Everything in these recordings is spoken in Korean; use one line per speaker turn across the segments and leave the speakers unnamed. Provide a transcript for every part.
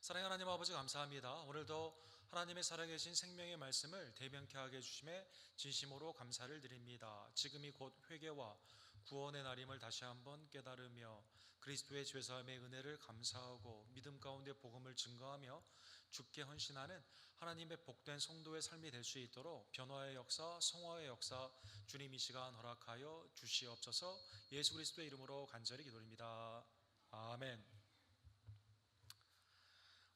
사랑하는 하나님 아버지 감사합니다. 오늘도 하나님의 살아계신 생명의 말씀을 대변케 하게 해주심에 진심으로 감사를 드립니다. 지금이 곧 회개와 구원의 날임을 다시 한번 깨달으며 그리스도의 죄사함의 은혜를 감사하고 믿음 가운데 복음을 증거하며 죽게 헌신하는 하나님의 복된 성도의 삶이 될 수 있도록 변화의 역사, 성화의 역사 주님 이 시간 허락하여 주시옵소서. 예수 그리스도의 이름으로 간절히 기도드립니다. 아멘.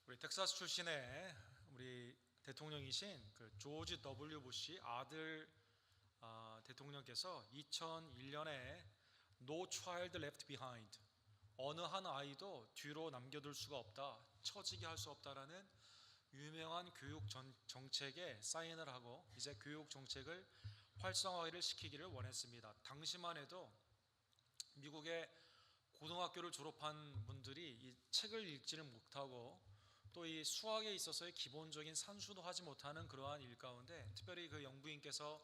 우리 텍사스 출신의 우리 대통령이신 그 조지 W 부시 아들 대통령께서 2001년에 No Child Left Behind, 어느 한 아이도 뒤로 남겨둘 수가 없다, 처지게 할 수 없다라는 유명한 교육 정책에 사인을 하고 이제 교육 정책을 활성화를 시키기를 원했습니다. 당시만 해도 미국의 고등학교를 졸업한 분들이 이 책을 읽지를 못하고 또 이 수학에 있어서의 기본적인 산수도 하지 못하는 그러한 일 가운데 특별히 그 영부인께서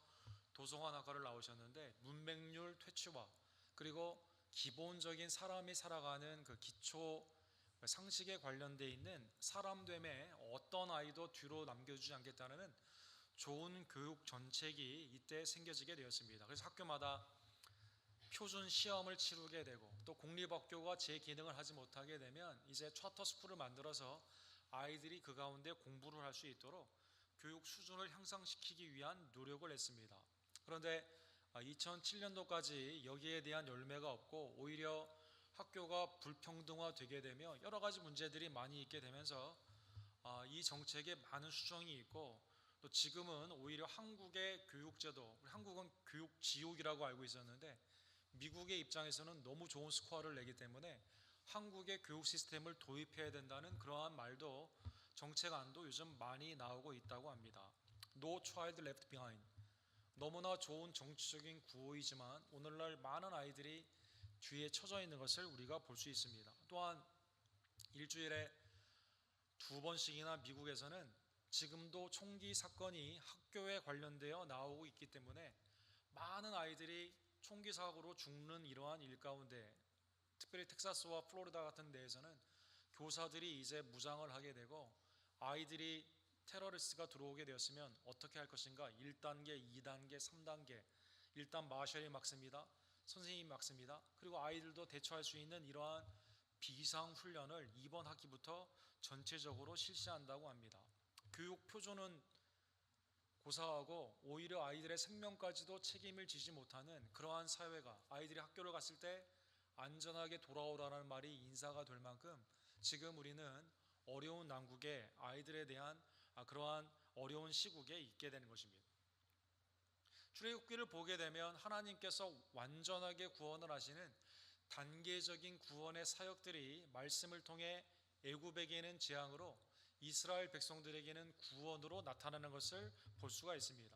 도서관학과를 나오셨는데 문맹률 퇴치와 그리고 기본적인 사람이 살아가는 그 기초 상식에 관련되어 있는 사람됨에 어떤 아이도 뒤로 남겨주지 않겠다는 좋은 교육 정책이 이때 생겨지게 되었습니다. 그래서 학교마다 표준 시험을 치르게 되고 또 공립학교가 제 기능을 하지 못하게 되면 이제 차터 스쿨을 만들어서 아이들이 그 가운데 공부를 할 수 있도록 교육 수준을 향상시키기 위한 노력을 했습니다. 그런데 2007년도까지 여기에 대한 열매가 없고 오히려 학교가 불평등화되게 되며 여러 가지 문제들이 많이 있게 되면서 이 정책에 많은 수정이 있고 또 지금은 오히려 한국의 교육제도, 한국은 교육 지옥이라고 알고 있었는데 미국의 입장에서는 너무 좋은 스코어를 내기 때문에 한국의 교육 시스템을 도입해야 된다는 그러한 말도 정책안도 요즘 많이 나오고 있다고 합니다. No Child Left Behind, 너무나 좋은 정치적인 구호이지만 오늘날 많은 아이들이 뒤에 처져 있는 것을 우리가 볼 수 있습니다. 또한 일주일에 2번씩이나 미국에서는 지금도 총기 사건이 학교에 관련되어 나오고 있기 때문에 많은 아이들이 총기 사고로 죽는 이러한 일 가운데 특별히 텍사스와 플로리다 같은 데에서는 교사들이 이제 무장을 하게 되고 아이들이 테러리스트가 들어오게 되었으면 어떻게 할 것인가 1단계, 2단계, 3단계 일단 마셜이 막습니다. 선생님이 막습니다. 그리고 아이들도 대처할 수 있는 이러한 비상훈련을 이번 학기부터 전체적으로 실시한다고 합니다. 교육 표준은 고사하고 오히려 아이들의 생명까지도 책임을 지지 못하는 그러한 사회가 아이들이 학교를 갔을 때 안전하게 돌아오라는 말이 인사가 될 만큼 지금 우리는 어려운 난국에 아이들에 대한 그러한 어려운 시국에 있게 되는 것입니다. 출애굽기를 보게 되면 하나님께서 완전하게 구원을 하시는 단계적인 구원의 사역들이 말씀을 통해 애굽에게는 재앙으로 이스라엘 백성들에게는 구원으로 나타나는 것을 볼 수가 있습니다.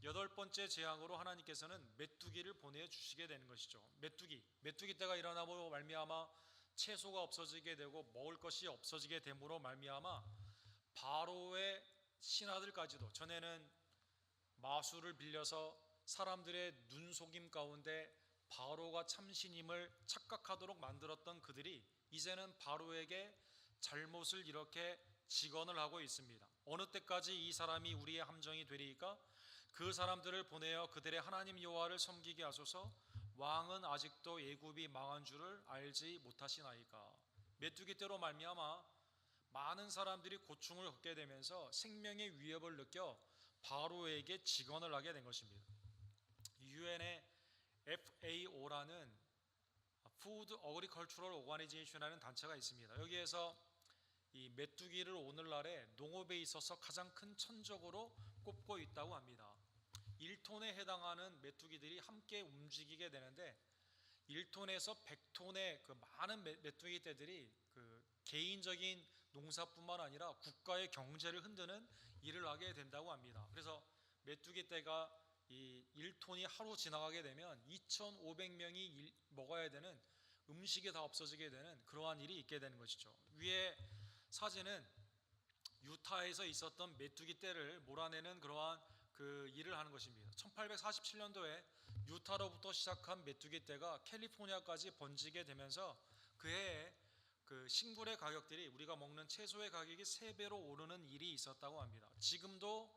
8번째 재앙으로 하나님께서는 메뚜기를 보내주시게 되는 것이죠. 메뚜기 때가 일어나므로 말미암아 채소가 없어지게 되고 먹을 것이 없어지게 됨으로 말미암아 바로의 신하들까지도 전에는 마술을 빌려서 사람들의 눈속임 가운데 바로가 참신임을 착각하도록 만들었던 그들이 이제는 바로에게 잘못을 이렇게 직언을 하고 있습니다. 어느 때까지 이 사람이 우리의 함정이 되리이까? 그 사람들을 보내어 그들의 하나님 여호와를 섬기게 하소서. 왕은 아직도 애굽이 망한 줄을 알지 못하시나이까? 메뚜기 떼로 말미암아 많은 사람들이 고충을 겪게 되면서 생명의 위협을 느껴 바로에게 직언을 하게 된 것입니다. 유엔의 FAO라는 Food Agricultural Organization이라는 단체가 있습니다. 여기에서 이 메뚜기를 오늘날의 농업에 있어서 가장 큰 천적으로 꼽고 있다고 합니다. 1톤에 해당하는 메뚜기들이 함께 움직이게 되는데 1톤에서 100톤의 그 많은 메뚜기 떼들이 그 개인적인 농사뿐만 아니라 국가의 경제를 흔드는 일을 하게 된다고 합니다. 그래서 메뚜기 떼가 이 1톤이 하루 지나가게 되면 2,500명이 먹어야 되는 음식이 다 없어지게 되는 그러한 일이 있게 되는 것이죠. 위에 사진은 유타에서 있었던 메뚜기 떼를 몰아내는 그러한 그 일을 하는 것입니다. 1847년도에 유타로부터 시작한 메뚜기 떼가 캘리포니아까지 번지게 되면서 그해에 그 식물의 가격들이 우리가 먹는 채소의 가격이 3배로 오르는 일이 있었다고 합니다. 지금도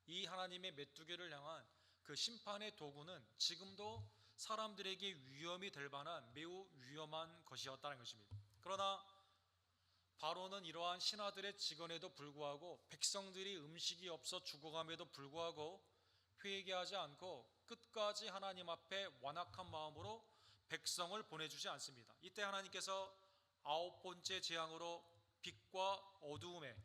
이 하나님의 메뚜기를 향한 그 심판의 도구는 지금도 사람들에게 위험이 될 만한 매우 위험한 것이었다는 것입니다. 그러나 바로는 이러한 신하들의 직언에도 불구하고 백성들이 음식이 없어 죽어감에도 불구하고 회개하지 않고 끝까지 하나님 앞에 완악한 마음으로 백성을 보내주지 않습니다. 이때 하나님께서 9번째 재앙으로 빛과 어두움의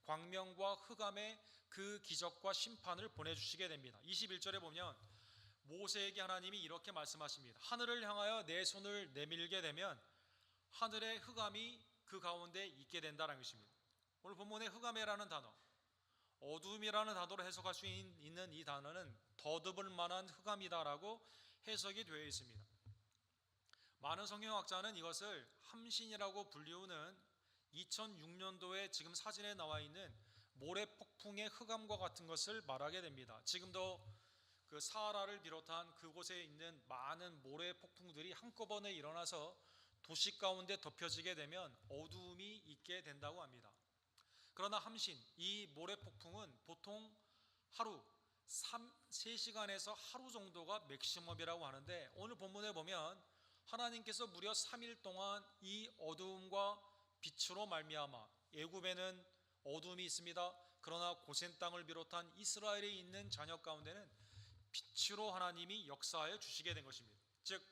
광명과 흑암의 그 기적과 심판을 보내주시게 됩니다. 21절에 보면 모세에게 하나님이 이렇게 말씀하십니다. 하늘을 향하여 내 손을 내밀게 되면 하늘의 흑암이 그 가운데 있게 된다는 것입니다. 오늘 본문의 흑암이라는 단어, 어두움이라는 단어로 해석할 수 있는 이 단어는 더듬을 만한 흑암이다라고 해석이 되어 있습니다. 많은 성경학자는 이것을 함신이라고 불리우는 2006년도에 지금 사진에 나와 있는 모래 폭풍의 흑암과 같은 것을 말하게 됩니다. 지금도 그 사하라를 비롯한 그곳에 있는 많은 모래 폭풍들이 한꺼번에 일어나서 도시 가운데 덮여지게 되면 어두움이 있게 된다고 합니다. 그러나 함신, 이 모래 폭풍은 보통 하루 3시간에서 하루 정도가 맥시멈이라고 하는데 오늘 본문에 보면 하나님께서 무려 3일 동안 이 어두움과 빛으로 말미암아 애굽에는 어두움이 있습니다. 그러나 고센 땅을 비롯한 이스라엘에 있는 자녀 가운데는 빛으로 하나님이 역사하여 주시게 된 것입니다. 즉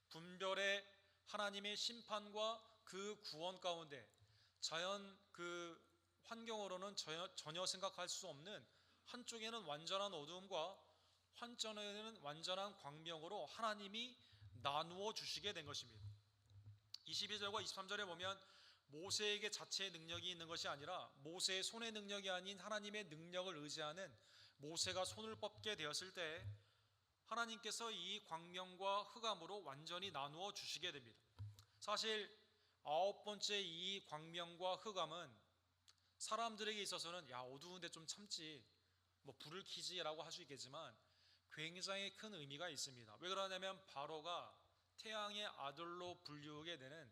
분별의 하나님의 심판과 그 구원 가운데 자연 그 환경으로는 전혀 생각할 수 없는 한쪽에는 완전한 어두움과 한쪽에는 완전한 광명으로 하나님이 나누어 주시게 된 것입니다. 22절과 23절에 보면 모세에게 자체의 능력이 있는 것이 아니라 모세의 손의 능력이 아닌 하나님의 능력을 의지하는 모세가 손을 뻗게 되었을 때 하나님께서 이 광명과 흑암으로 완전히 나누어 주시게 됩니다. 사실 9번째 이 광명과 흑암은 사람들에게 있어서는 야 어두운데 좀 참지 뭐 불을 켜지라고 할 수 있겠지만 굉장히 큰 의미가 있습니다. 왜 그러냐면 바로가 태양의 아들로 불리우게 되는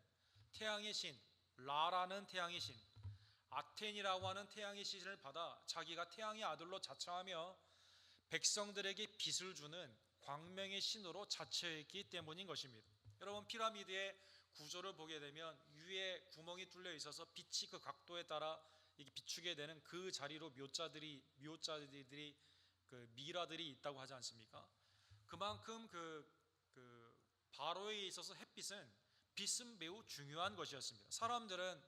태양의 신 라라는 태양의 신 아텐이라고 하는 태양의 신을 받아 자기가 태양의 아들로 자처하며 백성들에게 빛을 주는 광명의 신으로 자처했기 때문인 것입니다. 여러분 피라미드의 구조를 보게 되면 위에 구멍이 뚫려 있어서 빛이 그 각도에 따라 이게 비추게 되는 그 자리로 묘자들이 그 미라들이 있다고 하지 않습니까? 그만큼 그 바로에 있어서 빛은 매우 중요한 것이었습니다. 사람들은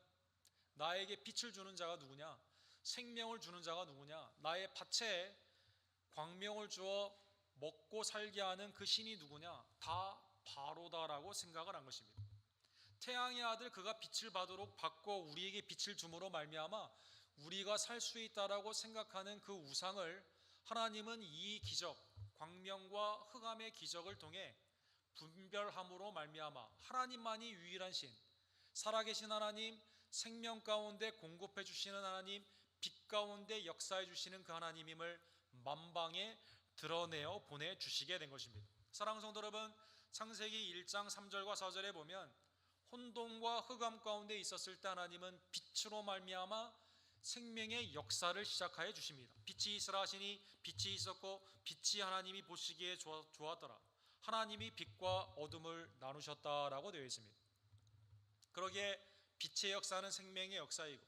나에게 빛을 주는 자가 누구냐? 생명을 주는 자가 누구냐? 나의 밭에 광명을 주어 먹고 살게 하는 그 신이 누구냐? 다 바로다라고 생각을 한 것입니다. 태양의 아들 그가 빛을 받고 우리에게 빛을 줌으로 말미암아 우리가 살 수 있다라고 생각하는 그 우상을 하나님은 이 기적 광명과 흑암의 기적을 통해 분별함으로 말미암아 하나님만이 유일한 신 살아계신 하나님 생명 가운데 공급해 주시는 하나님 빛 가운데 역사해 주시는 그 하나님임을 만방에 드러내어 보내주시게 된 것입니다. 사랑하는 성도 여러분 창세기 1장 3절과 4절에 보면 혼돈과 흑암 가운데 있었을 때 하나님은 빛으로 말미암아 생명의 역사를 시작하여 주십니다. 빛이 있으라 하시니 빛이 있었고 빛이 하나님이 보시기에 좋았더라. 하나님이 빛과 어둠을 나누셨다라고 되어 있습니다. 그러기에 빛의 역사는 생명의 역사이고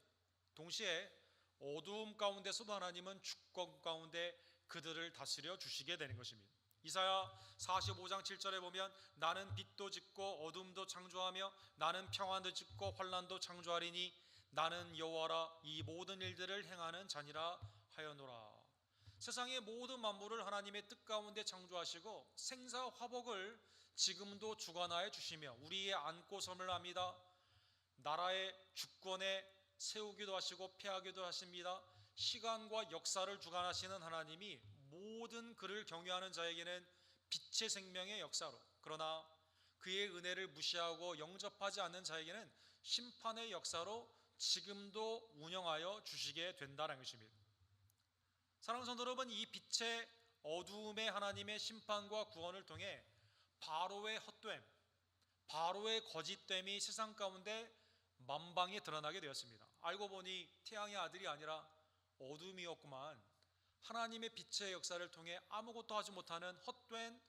동시에 어두움 가운데서도 하나님은 주권 가운데 그들을 다스려 주시게 되는 것입니다. 이사야 45장 7절에 보면 나는 빛도 짓고 어둠도 창조하며 나는 평안도 짓고 환난도 창조하리니 나는 여호와라 이 모든 일들을 행하는 자니라 하여노라. 세상의 모든 만물을 하나님의 뜻 가운데 창조하시고 생사화복을 지금도 주관하여 주시며 우리의 안고 섬을 합니다. 나라의 주권에 세우기도 하시고 폐하기도 하십니다. 시간과 역사를 주관하시는 하나님이 모든 그를 경외하는 자에게는 빛의 생명의 역사로 그러나 그의 은혜를 무시하고 영접하지 않는 자에게는 심판의 역사로 지금도 운영하여 주시게 된다는 것입니다. 사랑하는 성도 여러분 이 빛의 어두움의 하나님의 심판과 구원을 통해 바로의 헛됨 바로의 거짓됨이 세상 가운데 만방에 드러나게 되었습니다. 알고 보니 태양의 아들이 아니라 어둠이었구만. 하나님의 빛의 역사를 통해 아무것도 하지 못하는 헛된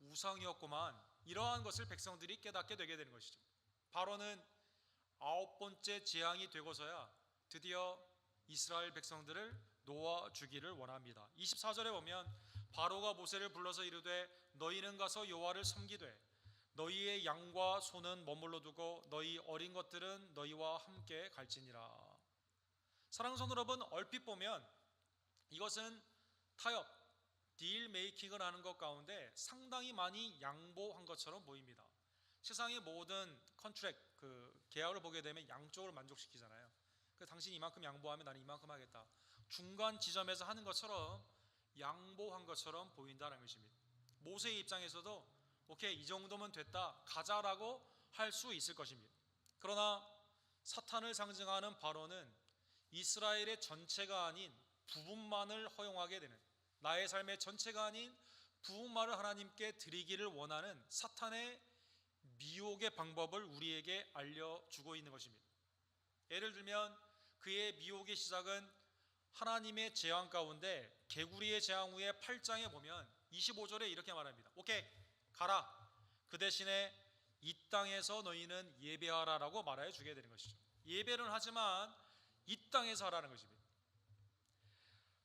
우상이었구만. 이러한 것을 백성들이 깨닫게 되게 되는 것이죠. 바로는 9번째 재앙이 되고서야 드디어 이스라엘 백성들을 놓아주기를 원합니다. 24절에 보면 바로가 모세를 불러서 이르되 너희는 가서 여호와를 섬기되 너희의 양과 소는 머물러 두고 너희 어린 것들은 너희와 함께 갈지니라. 사랑하는 성도 여러분, 얼핏 보면 이것은 타협, 딜 메이킹을 하는 것 가운데 상당히 많이 양보한 것처럼 보입니다. 세상의 모든 컨트랙, 계약을 보게 되면 양쪽을 만족시키잖아요. 당신이 이만큼 양보하면 나는 이만큼 하겠다. 중간 지점에서 하는 것처럼 양보한 것처럼 보인다는 것입니다. 모세의 입장에서도 오케이, 이 정도면 됐다, 가자라고 할 수 있을 것입니다. 그러나 사탄을 상징하는 바로는 이스라엘의 전체가 아닌 부분만을 허용하게 되는, 나의 삶의 전체가 아닌 부분만을 하나님께 드리기를 원하는 사탄의 미혹의 방법을 우리에게 알려주고 있는 것입니다. 예를 들면 그의 미혹의 시작은 하나님의 재앙 가운데 개구리의 재앙 후에 8장에 보면 25절에 이렇게 말합니다. 오케이, 가라. 그 대신에 이 땅에서 너희는 예배하라 라고 말해 주게 되는 것이죠. 예배는 하지만 이 땅에서 하라는 것입니다.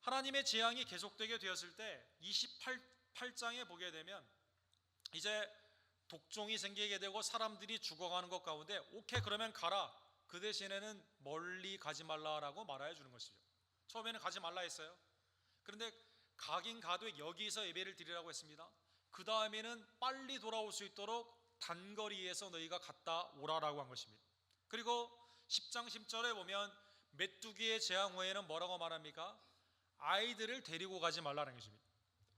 하나님의 재앙이 계속되게 되었을 때 28장에 보게 되면 이제 독종이 생기게 되고 사람들이 죽어가는 것 가운데 오케이, 그러면 가라. 그 대신에는 멀리 가지 말라라고 말해 주는 것이죠. 처음에는 가지 말라 했어요. 그런데 가긴 가도 여기서 예배를 드리라고 했습니다. 그 다음에는 빨리 돌아올 수 있도록 단거리에서 너희가 갔다 오라라고 한 것입니다. 그리고 10장 10절에 보면 메뚜기의 재앙 후에는 뭐라고 말합니까? 아이들을 데리고 가지 말라는 것입니다.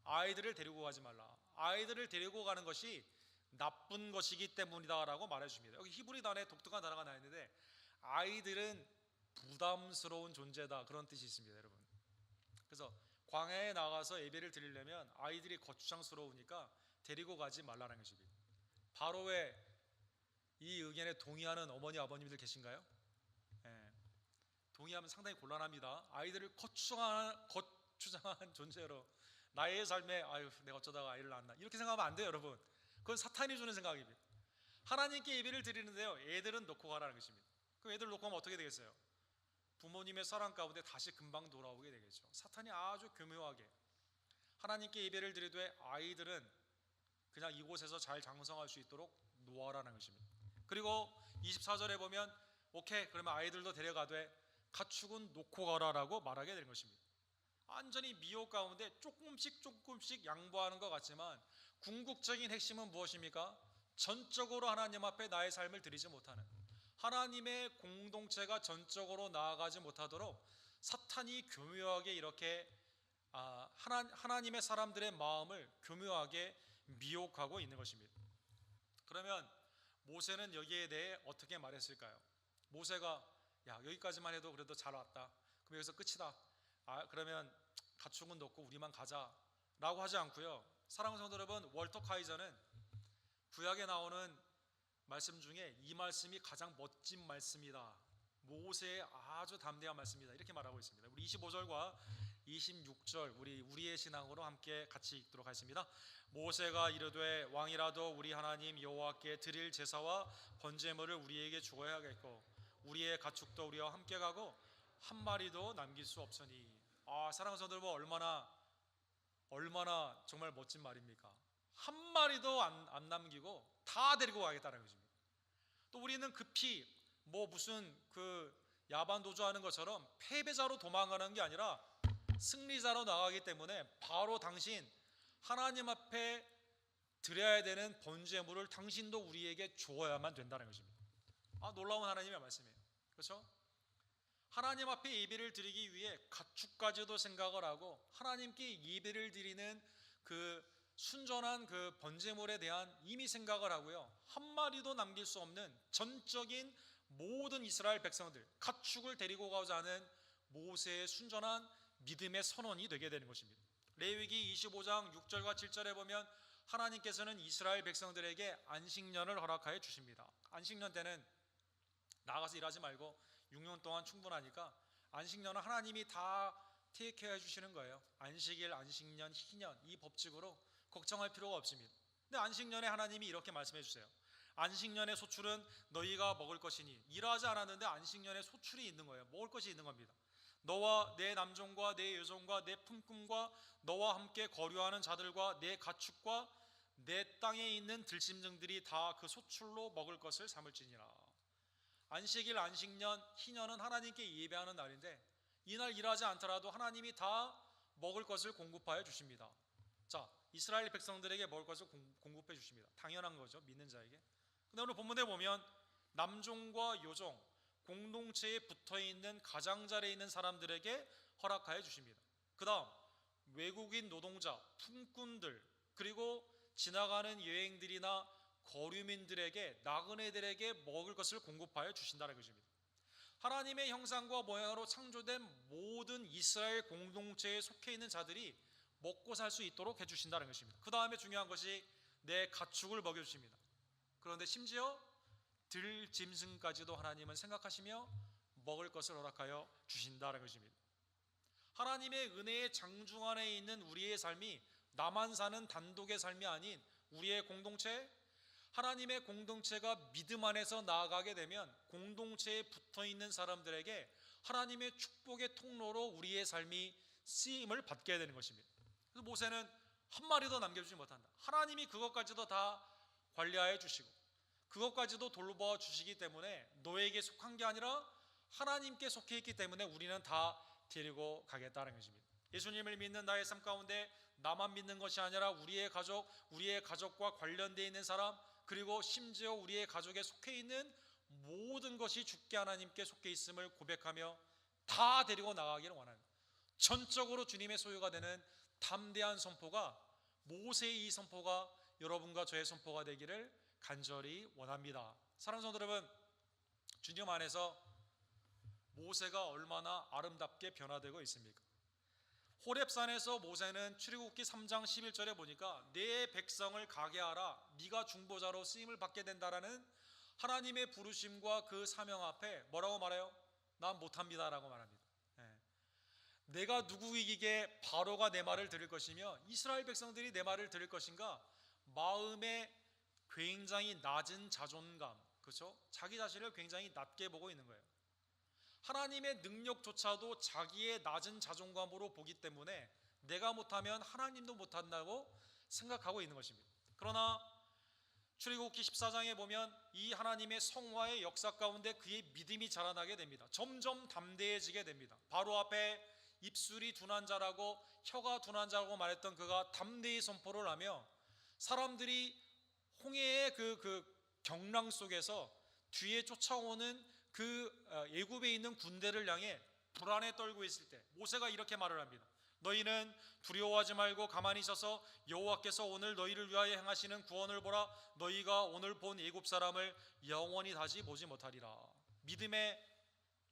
아이들을 데리고 가지 말라. 아이들을 데리고 가는 것이 나쁜 것이기 때문이다라고 말해 줍니다. 여기 히브리 단어에 독특한 단어가 나와 있는데 아이들은 부담스러운 존재다, 그런 뜻이 있습니다, 여러분. 그래서 광야에 나가서 예배를 드리려면 아이들이 거추장스러우니까 데리고 가지 말라는 것입니다. 바로의 이 의견에 동의하는 어머니 아버님들 계신가요? 네. 동의하면 상당히 곤란합니다. 아이들을 거추장한 존재로 나의 삶에 아유 내가 어쩌다가 아이를 낳았나 이렇게 생각하면 안 돼요, 여러분. 그건 사탄이 주는 생각입니다. 하나님께 예배를 드리는데요, 애들은 놓고 가라는 것입니다. 그럼 애들 놓고 가면 어떻게 되겠어요? 부모님의 사랑 가운데 다시 금방 돌아오게 되겠죠. 사탄이 아주 교묘하게 하나님께 예배를 드리되 아이들은 그냥 이곳에서 잘 장성할 수 있도록 놓아라는 것입니다. 그리고 24절에 보면 오케이, 그러면 아이들도 데려가되 가축은 놓고 가라라고 말하게 되는 것입니다. 완전히 미혹 가운데 조금씩 양보하는 것 같지만 궁극적인 핵심은 무엇입니까? 전적으로 하나님 앞에 나의 삶을 드리지 못하는, 하나님의 공동체가 전적으로 나아가지 못하도록 사탄이 교묘하게 이렇게 하나님의 사람들의 마음을 교묘하게 미혹하고 있는 것입니다. 그러면 모세는 여기에 대해 어떻게 말했을까요? 모세가 야, 여기까지만 해도 그래도 잘 왔다, 그럼 여기서 끝이다, 그러면 가축은 놓고 우리만 가자 라고 하지 않고요, 사랑하는 성도 여러분, 월터 카이저는 구약에 나오는 말씀 중에 이 말씀이 가장 멋진 말씀이다, 모세의 아주 담대한 말씀이다, 이렇게 말하고 있습니다. 우리 25절과 26절 우리의 신앙으로 함께 같이 읽도록 하겠습니다. 모세가 이르되 왕이라도 우리 하나님 여호와께 드릴 제사와 번제물을 우리에게 주어야겠고 우리의 가축도 우리와 함께 가고 한 마리도 남길 수 없으니. 사랑하는 성도 여러분, 얼마나 정말 멋진 말입니까? 한 마리도 안 남기고 다 데리고 가겠다는 것입니다. 또 우리는 급히 무슨 야반 도주하는 것처럼 패배자로 도망가는 게 아니라 승리자로 나가기 때문에 바로 당신 하나님 앞에 드려야 되는 번제물을 당신도 우리에게 주어야만 된다는 것입니다. 놀라운 하나님의 말씀이에요. 그렇죠? 하나님 앞에 예배를 드리기 위해 가축까지도 생각을 하고 하나님께 예배를 드리는 순전한 번제물에 대한 이미 생각을 하고요, 한 마리도 남길 수 없는 전적인 모든 이스라엘 백성들 가축을 데리고 가고자 하는 모세의 순전한 믿음의 선언이 되게 되는 것입니다. 레위기 25장 6절과 7절에 보면 하나님께서는 이스라엘 백성들에게 안식년을 허락하여 주십니다. 안식년 때는 나가서 일하지 말고 6년 동안 충분하니까 안식년은 하나님이 다 테이크케어 해주시는 거예요. 안식일, 안식년, 희년 이 법칙으로 걱정할 필요가 없습니다. 근데 안식년에 하나님이 이렇게 말씀해 주세요. 안식년의 소출은 너희가 먹을 것이니. 일하지 않았는데 안식년에 소출이 있는 거예요. 먹을 것이 있는 겁니다. 너와 내 남종과 내 여종과 내 품꾼과 너와 함께 거류하는 자들과 내 가축과 내 땅에 있는 들짐승들이 다 그 소출로 먹을 것을 삼을지니라. 안식일, 안식년, 희년은 하나님께 예배하는 날인데 이날 일하지 않더라도 하나님이 다 먹을 것을 공급하여 주십니다. 자, 이스라엘 백성들에게 먹을 것을 공급해 주십니다. 당연한 거죠, 믿는 자에게. 근데 오늘 본문에 보면 남종과 여종, 공동체에 붙어있는 가장자리에 있는 사람들에게 허락하여 주십니다. 그 다음 외국인 노동자, 품꾼들, 그리고 지나가는 여행들이나 거류민들에게, 나그네들에게 먹을 것을 공급하여 주신다는 것입니다. 하나님의 형상과 모양으로 창조된 모든 이스라엘 공동체에 속해 있는 자들이 먹고 살 수 있도록 해주신다는 것입니다. 그 다음에 중요한 것이 내 가축을 먹여주십니다. 그런데 심지어 들짐승까지도 하나님은 생각하시며 먹을 것을 허락하여 주신다는 것입니다. 하나님의 은혜의 장중 안에 있는 우리의 삶이 나만 사는 단독의 삶이 아닌 우리의 공동체, 하나님의 공동체가 믿음 안에서 나아가게 되면 공동체에 붙어있는 사람들에게 하나님의 축복의 통로로 우리의 삶이 쓰임을 받게 되는 것입니다. 그래서 모세는 한 마리도 남겨주지 못한다. 하나님이 그것까지도 다 관리하여 주시고 그것까지도 돌봐 주시기 때문에 너에게 속한 게 아니라 하나님께 속해 있기 때문에 우리는 다 데리고 가겠다는 것입니다. 예수님을 믿는 나의 삶 가운데 나만 믿는 것이 아니라 우리의 가족, 우리의 가족과 관련되어 있는 사람, 그리고 심지어 우리의 가족에 속해 있는 모든 것이 주께 하나님께 속해 있음을 고백하며 다 데리고 나가기를 원합니다. 전적으로 주님의 소유가 되는 담대한 선포가, 모세의 이 선포가 여러분과 저의 선포가 되기를 간절히 원합니다. 사랑하는 성도 여러분, 주님 안에서 모세가 얼마나 아름답게 변화되고 있습니까? 호렙산에서 모세는 출애굽기 3장 11절에 보니까 내 백성을 가게 하라, 네가 중보자로 쓰임을 받게 된다라는 하나님의 부르심과 그 사명 앞에 뭐라고 말해요? 난 못합니다 라고 말합니다. 내가 누구에게 바로가 내 말을 들을 것이며 이스라엘 백성들이 내 말을 들을 것인가? 마음에 굉장히 낮은 자존감, 그렇죠? 자기 자신을 굉장히 낮게 보고 있는 거예요. 하나님의 능력조차도 자기의 낮은 자존감으로 보기 때문에 내가 못하면 하나님도 못한다고 생각하고 있는 것입니다. 그러나 출애굽기 14장에 보면 이 하나님의 성화의 역사 가운데 그의 믿음이 자라나게 됩니다. 점점 담대해지게 됩니다. 바로 앞에 입술이 둔한 자라고 혀가 둔한 자라고 말했던 그가 담대히 선포를 하며 사람들이 홍해의 그 경랑 속에서 뒤에 쫓아오는 그 애굽에 있는 군대를 향해 불안에 떨고 있을 때 모세가 이렇게 말을 합니다. 너희는 두려워하지 말고 가만히 있어서 여호와께서 오늘 너희를 위하여 행하시는 구원을 보라. 너희가 오늘 본 애굽 사람을 영원히 다시 보지 못하리라. 믿음의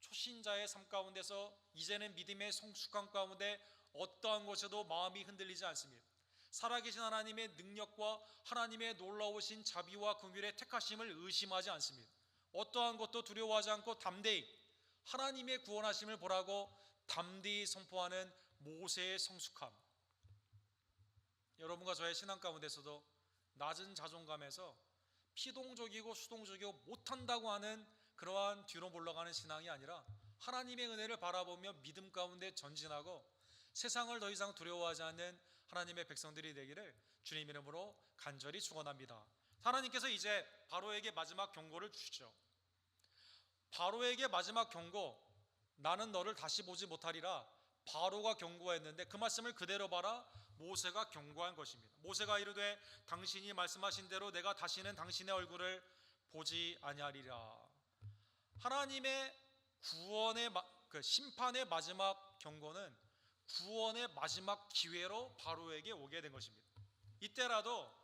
초신자의 삶 가운데서 이제는 믿음의 성숙함 가운데 어떠한 것에도 마음이 흔들리지 않습니다. 살아계신 하나님의 능력과 하나님의 놀라우신 자비와 긍휼의 택하심을 의심하지 않습니다. 어떠한 것도 두려워하지 않고 담대히 하나님의 구원하심을 보라고 담대히 선포하는 모세의 성숙함. 여러분과 저의 신앙 가운데서도 낮은 자존감에서 피동적이고 수동적이고 못한다고 하는 그러한 뒤로 물러가는 신앙이 아니라 하나님의 은혜를 바라보며 믿음 가운데 전진하고 세상을 더 이상 두려워하지 않는 하나님의 백성들이 되기를 주님 이름으로 간절히 축원합니다. 하나님께서 이제 바로에게 마지막 경고를 주시죠. 바로에게 마지막 경고, 나는 너를 다시 보지 못하리라. 바로가 경고했는데 그 말씀을 그대로 봐라. 모세가 경고한 것입니다. 모세가 이르되 당신이 말씀하신 대로 내가 다시는 당신의 얼굴을 보지 아니하리라. 하나님의 구원의 심판의 마지막 경고는 구원의 마지막 기회로 바로에게 오게 된 것입니다. 이때라도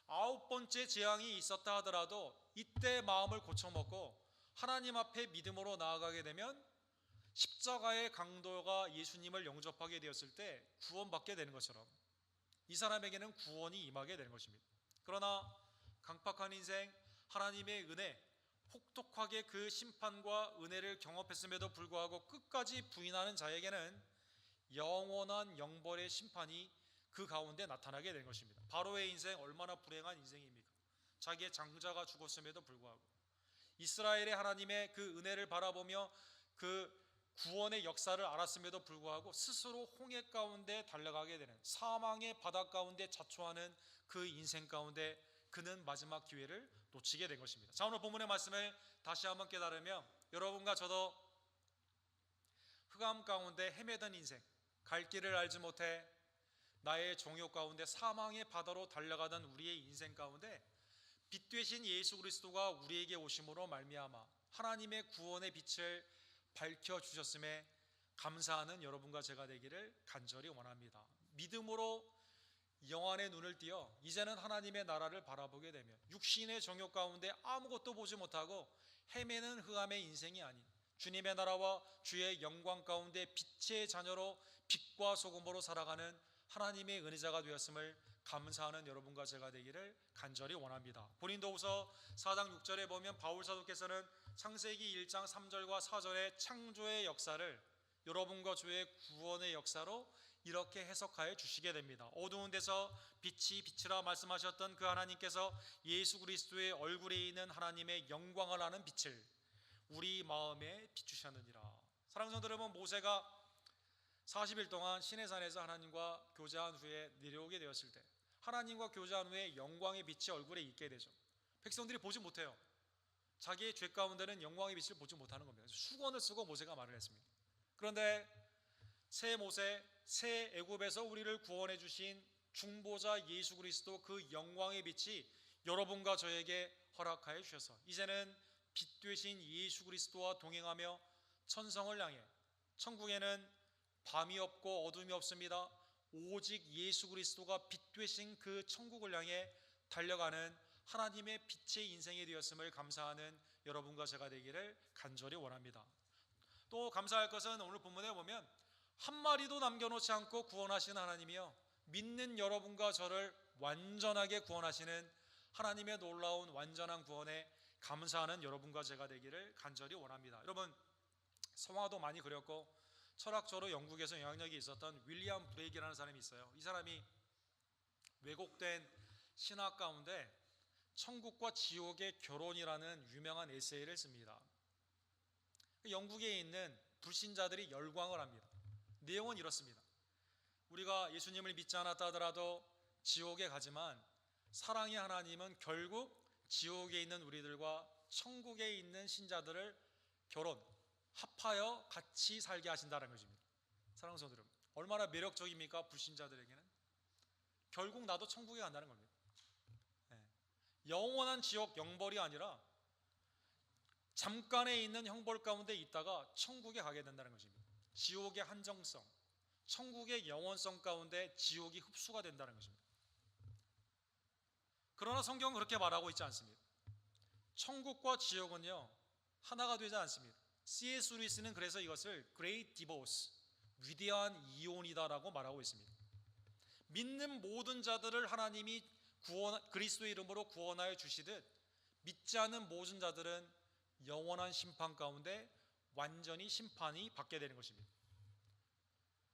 9번째 재앙이 있었다 하더라도 이때 마음을 고쳐먹고 하나님 앞에 믿음으로 나아가게 되면 십자가의 강도가 예수님을 영접하게 되었을 때 구원받게 되는 것처럼 이 사람에게는 구원이 임하게 되는 것입니다. 그러나 강팍한 인생, 하나님의 은혜, 혹독하게 그 심판과 은혜를 경험했음에도 불구하고 끝까지 부인하는 자에게는 영원한 영벌의 심판이 그 가운데 나타나게 된 것입니다. 바로의 인생 얼마나 불행한 인생입니까? 자기의 장자가 죽었음에도 불구하고 이스라엘의 하나님의 그 은혜를 바라보며 그 구원의 역사를 알았음에도 불구하고 스스로 홍해 가운데 달려가게 되는, 사망의 바다 가운데 자초하는 그 인생 가운데 그는 마지막 기회를 놓치게 된 것입니다. 자, 오늘 본문의 말씀을 다시 한번 깨달으며 여러분과 저도 흑암 가운데 헤매던 인생, 갈 길을 알지 못해 나의 종욕 가운데 사망의 바다로 달려가던 우리의 인생 가운데 빛 되신 예수 그리스도가 우리에게 오심으로 말미암아 하나님의 구원의 빛을 밝혀주셨음에 감사하는 여러분과 제가 되기를 간절히 원합니다. 믿음으로 영안의 눈을 띄어 이제는 하나님의 나라를 바라보게 되며 육신의 정욕 가운데 아무것도 보지 못하고 헤매는 흑암의 인생이 아닌 주님의 나라와 주의 영광 가운데 빛의 자녀로 빛과 소금으로 살아가는 하나님의 은혜자가 되었음을 감사하는 여러분과 제가 되기를 간절히 원합니다. 고린도후서 4장 6절에 보면 바울 사도께서는 창세기 1장 3절과 4절의 창조의 역사를 여러분과 저의 구원의 역사로 이렇게 해석하여 주시게 됩니다. 어두운 데서 빛이 비치라 말씀하셨던 그 하나님께서 예수 그리스도의 얼굴에 있는 하나님의 영광을 아는 빛을 우리 마음에 비추셨느니라. 사랑하는 성도 여러분, 모세가 40일 동안 시내산에서 하나님과 교제한 후에 내려오게 되었을 때 하나님과 교제한 후에 영광의 빛이 얼굴에 있게 되죠. 백성들이 보지 못해요. 자기의 죄 가운데는 영광의 빛을 보지 못하는 겁니다. 수건을 쓰고 모세가 말을 했습니다. 그런데 새 모세, 새 애굽에서 우리를 구원해 주신 중보자 예수 그리스도 그 영광의 빛이 여러분과 저에게 허락하여 주셔서 이제는 빛 되신 예수 그리스도와 동행하며 천성을 향해, 천국에는 밤이 없고 어둠이 없습니다. 오직 예수 그리스도가 빛 되신 그 천국을 향해 달려가는 하나님의 빛의 인생이 되었음을 감사하는 여러분과 제가 되기를 간절히 원합니다. 또 감사할 것은 오늘 본문에 보면 한 마리도 남겨놓지 않고 구원하시는 하나님이요, 믿는 여러분과 저를 완전하게 구원하시는 하나님의 놀라운 완전한 구원에 감사하는 여러분과 제가 되기를 간절히 원합니다. 여러분, 성화도 많이 그렸고 철학적으로 영국에서 영향력이 있었던 윌리엄 브레이크라는 사람이 있어요. 이 사람이 왜곡된 신학 가운데 천국과 지옥의 결혼이라는 유명한 에세이를 씁니다. 영국에 있는 불신자들이 열광을 합니다. 내용은 이렇습니다. 우리가 예수님을 믿지 않았다 하더라도 지옥에 가지만 사랑의 하나님은 결국 지옥에 있는 우리들과 천국에 있는 신자들을 합하여 같이 살게 하신다는 것입니다. 사랑하는 성도 여러분, 얼마나 매력적입니까? 불신자들에게는 결국 나도 천국에 간다는 겁니다. 영원한 지옥 영벌이 아니라 잠깐에 있는 형벌 가운데 있다가 천국에 가게 된다는 것입니다. 지옥의 한정성, 천국의 영원성 가운데 지옥이 흡수가 된다는 것입니다. 그러나 성경은 그렇게 말하고 있지 않습니다. 천국과 지옥은요 하나가 되지 않습니다. C.S. 루이스는 그래서 이것을 Great Divorce, 위대한 이혼이다라고 말하고 있습니다. 믿는 모든 자들을 하나님이 그리스도의 이름으로 구원하여 주시듯 믿지 않는 모든 자들은 영원한 심판 가운데 완전히 심판이 받게 되는 것입니다.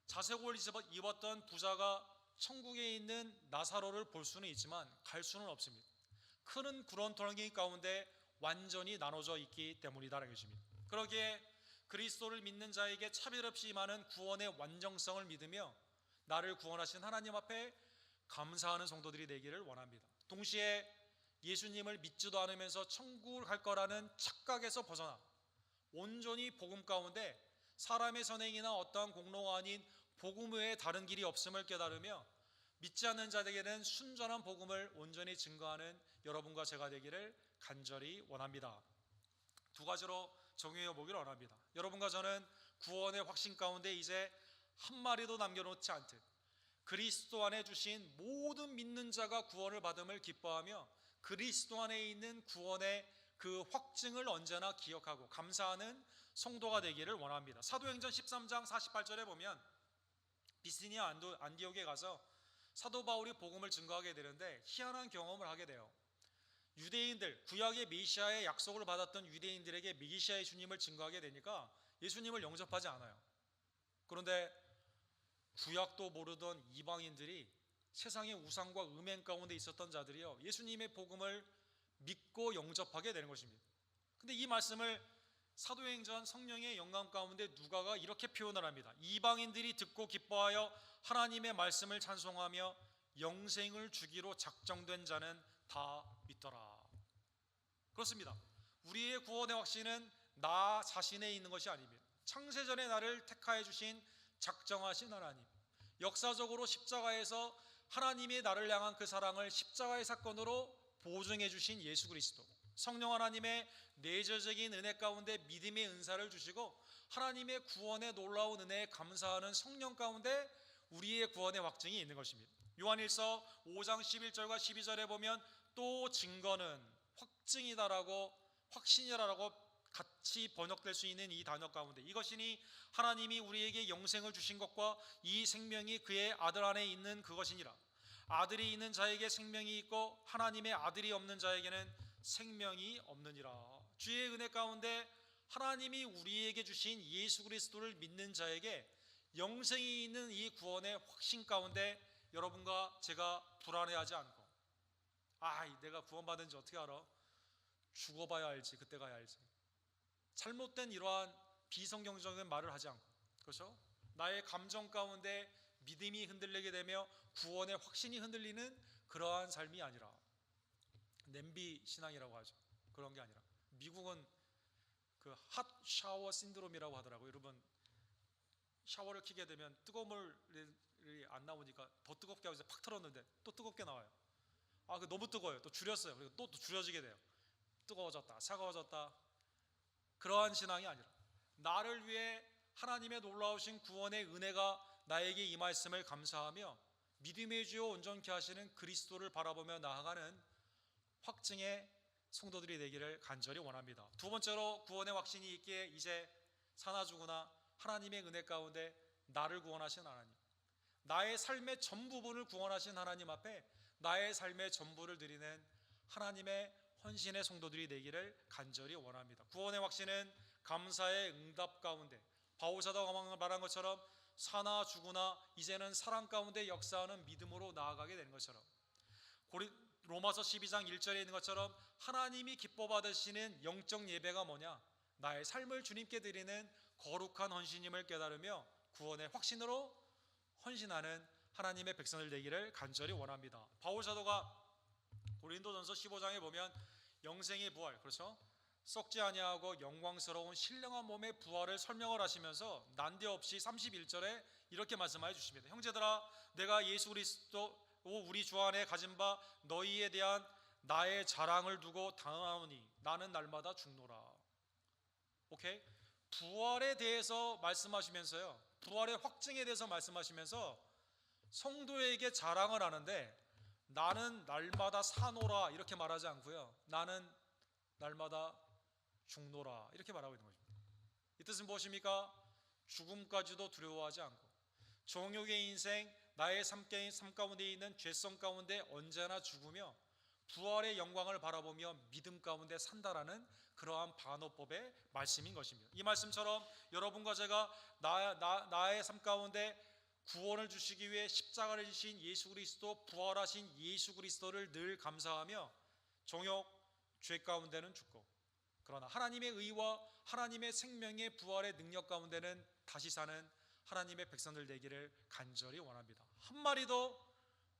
자색옷을 입었던 부자가 천국에 있는 나사로를 볼 수는 있지만 갈 수는 없습니다. 큰 구렁텅이 가운데 완전히 나눠져 있기 때문이다라는 것입니다. 그러기에 그리스도를 믿는 자에게 차별 없이 임하는 구원의 완전성을 믿으며 나를 구원하신 하나님 앞에 감사하는 성도들이 되기를 원합니다. 동시에 예수님을 믿지도 않으면서 천국을 갈 거라는 착각에서 벗어나 온전히 복음 가운데 사람의 선행이나 어떠한 공로가 아닌 복음 외에 다른 길이 없음을 깨달으며 믿지 않는 자에게는 순전한 복음을 온전히 증거하는 여러분과 제가 되기를 간절히 원합니다. 두 가지로 정의해 보기를 원합니다. 여러분과 저는 구원의 확신 가운데 이제 한 마리도 남겨놓지 않듯 그리스도 안에 주신 모든 믿는 자가 구원을 받음을 기뻐하며 그리스도 안에 있는 구원의 그 확증을 언제나 기억하고 감사하는 성도가 되기를 원합니다. 사도행전 13장 48절에 보면 비스니아 안디옥에 가서 사도 바울이 복음을 증거하게 되는데 희한한 경험을 하게 돼요. 유대인들, 구약의 메시아의 약속을 받았던 유대인들에게 메시아의 주님을 증거하게 되니까 예수님을 영접하지 않아요. 그런데 구약도 모르던 이방인들이 세상의 우상과 음행 가운데 있었던 자들이요, 예수님의 복음을 믿고 영접하게 되는 것입니다. 근데 이 말씀을 사도행전 성령의 영감 가운데 누가가 이렇게 표현을 합니다. 이방인들이 듣고 기뻐하여 하나님의 말씀을 찬송하며 영생을 주기로 작정된 자는 다 믿더라. 그렇습니다. 우리의 구원의 확신은 나 자신에 있는 것이 아닙니다. 창세전에 나를 택하여 주신 작정하신 하나님, 역사적으로 십자가에서 하나님이 나를 향한 그 사랑을 십자가의 사건으로 보증해 주신 예수 그리스도, 성령 하나님의 내재적인 은혜 가운데 믿음의 은사를 주시고 하나님의 구원의 놀라운 은혜에 감사하는 성령 가운데 우리의 구원의 확증이 있는 것입니다. 요한일서 5장 11절과 12절에 보면 또 증거는 확증이다라고, 확신이라고 같이 번역될 수 있는 이 단어 가운데, 이것이니 하나님이 우리에게 영생을 주신 것과 이 생명이 그의 아들 안에 있는 그것이니라. 아들이 있는 자에게 생명이 있고 하나님의 아들이 없는 자에게는 생명이 없느니라. 주의 은혜 가운데 하나님이 우리에게 주신 예수 그리스도를 믿는 자에게 영생이 있는 이 구원의 확신 가운데 여러분과 제가 불안해하지 않고, 내가 구원받은지 어떻게 알아? 죽어봐야 알지, 그때 가야 알지, 잘못된 이러한 비성경적인 말을 하지 않고, 그렇죠? 나의 감정 가운데 믿음이 흔들리게 되며 구원의 확신이 흔들리는 그러한 삶이 아니라, 냄비 신앙이라고 하죠. 그런 게 아니라, 미국은 그 핫 샤워 신드롬이라고 하더라고요. 여러분, 샤워를 켜게 되면 뜨거운 물이 안 나오니까 더 뜨겁게 하고 팍 틀었는데 또 뜨겁게 나와요. 그 너무 뜨거워요. 또 줄였어요. 그리고 또 줄여지게 돼요. 뜨거워졌다, 차가워졌다. 그러한 신앙이 아니라, 나를 위해 하나님의 놀라우신 구원의 은혜가 나에게 임하였음을 감사하며 믿음의 주요 온전케 하시는 그리스도를 바라보며 나아가는 확증의 성도들이 되기를 간절히 원합니다. 두 번째로, 구원의 확신이 있기에 이제 사나 죽으나 하나님의 은혜 가운데 나를 구원하신 하나님, 나의 삶의 전부분을 구원하신 하나님 앞에 나의 삶의 전부를 드리는 하나님의 헌신의 성도들이 되기를 간절히 원합니다. 구원의 확신은 감사의 응답 가운데, 바울사도가 말한 것처럼 사나 죽으나 이제는 사랑 가운데 역사하는 믿음으로 나아가게 되는 것처럼, 로마서 12장 1절에 있는 것처럼 하나님이 기뻐 받으시는 영적 예배가 뭐냐? 나의 삶을 주님께 드리는 거룩한 헌신임을 깨달으며 구원의 확신으로 헌신하는 하나님의 백성들 되기를 간절히 원합니다. 바울 사도가 고린도전서 15장에 보면 영생의 부활, 그렇죠? 썩지 아니하고 영광스러운 신령한 몸의 부활을 설명을 하시면서 난데없이 31절에 이렇게 말씀하여 주십니다. 형제들아, 내가 예수 그리스도 우리 주 안에 가진 바 너희에 대한 나의 자랑을 두고 당하오니 나는 날마다 죽노라. 오케이? 부활에 대해서 말씀하시면서요, 부활의 확증에 대해서 말씀하시면서 성도에게 자랑을 하는데, 나는 날마다 사노라 이렇게 말하지 않고요, 나는 날마다 죽노라 이렇게 말하고 있는 것입니다. 이 뜻은 무엇입니까? 죽음까지도 두려워하지 않고, 정욕의 인생, 나의 삶 가운데 있는 죄성 가운데 언제나 죽으며 부활의 영광을 바라보며 믿음 가운데 산다라는 그러한 반어법의 말씀인 것입니다. 이 말씀처럼 여러분과 제가 나의 삶 가운데 구원을 주시기 위해 십자가를 지신 예수 그리스도, 부활하신 예수 그리스도를 늘 감사하며 정욕, 죄 가운데는 죽고, 그러나 하나님의 의와 하나님의 생명의 부활의 능력 가운데는 다시 사는 하나님의 백성들 되기를 간절히 원합니다. 한 마리도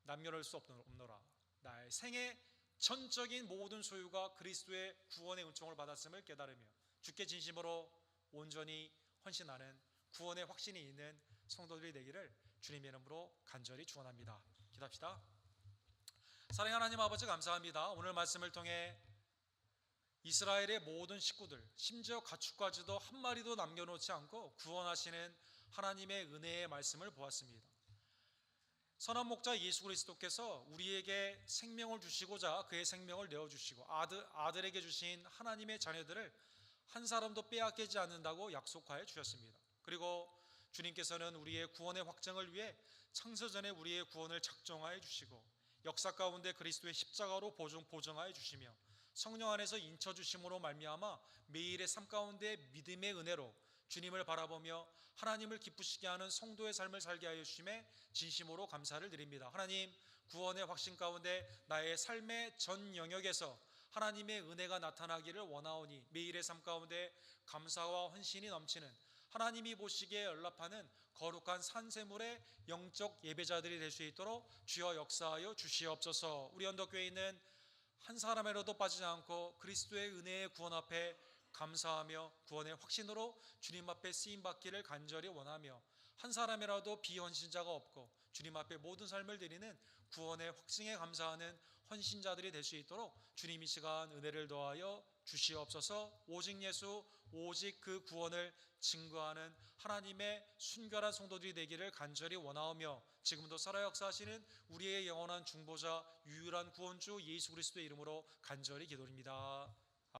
남겨놓을 수 없노라. 나의 생애 전적인 모든 소유가 그리스도의 구원의 은총을 받았음을 깨달으며 주께 진심으로 온전히 헌신하는 구원의 확신이 있는 성도들이 되기를 주님의 이름으로 간절히 축원합니다. 기도합시다. 사랑하는 하나님 아버지, 감사합니다. 오늘 말씀을 통해 이스라엘의 모든 식구들, 심지어 가축까지도 한 마리도 남겨놓지 않고 구원하시는 하나님의 은혜의 말씀을 보았습니다. 선한 목자 예수 그리스도께서 우리에게 생명을 주시고자 그의 생명을 내어주시고 아들에게 주신 하나님의 자녀들을 한 사람도 빼앗기지 않는다고 약속하여 주셨습니다. 그리고 주님께서는 우리의 구원의 확정을 위해 창세전에 우리의 구원을 작정하여 주시고 역사 가운데 그리스도의 십자가로 보증하여 주시며 성령 안에서 인쳐 주심으로 말미암아 매일의 삶 가운데 믿음의 은혜로 주님을 바라보며 하나님을 기쁘시게 하는 성도의 삶을 살게 하여 주심에 진심으로 감사를 드립니다. 하나님, 구원의 확신 가운데 나의 삶의 전 영역에서 하나님의 은혜가 나타나기를 원하오니 매일의 삶 가운데 감사와 헌신이 넘치는 하나님이 보시기에 연락하는 거룩한 산세물의 영적 예배자들이 될 수 있도록 주여 역사하여 주시옵소서. 우리 언덕교회에 있는 한 사람이라도 빠지지 않고 그리스도의 은혜의 구원 앞에 감사하며 구원의 확신으로 주님 앞에 쓰임받기를 간절히 원하며 한 사람이라도 비헌신자가 없고 주님 앞에 모든 삶을 드리는 구원의 확증에 감사하는 헌신자들이 될 수 있도록 주님 이 시간 은혜를 더하여 주시옵소서. 오직 예수, 오직 그 구원을 증거하는 하나님의 순결한 성도들이 되기를 간절히 원하오며 지금도 살아 역사하시는 우리의 영원한 중보자 유일한 구원주 예수 그리스도의 이름으로 간절히 기도드립니다.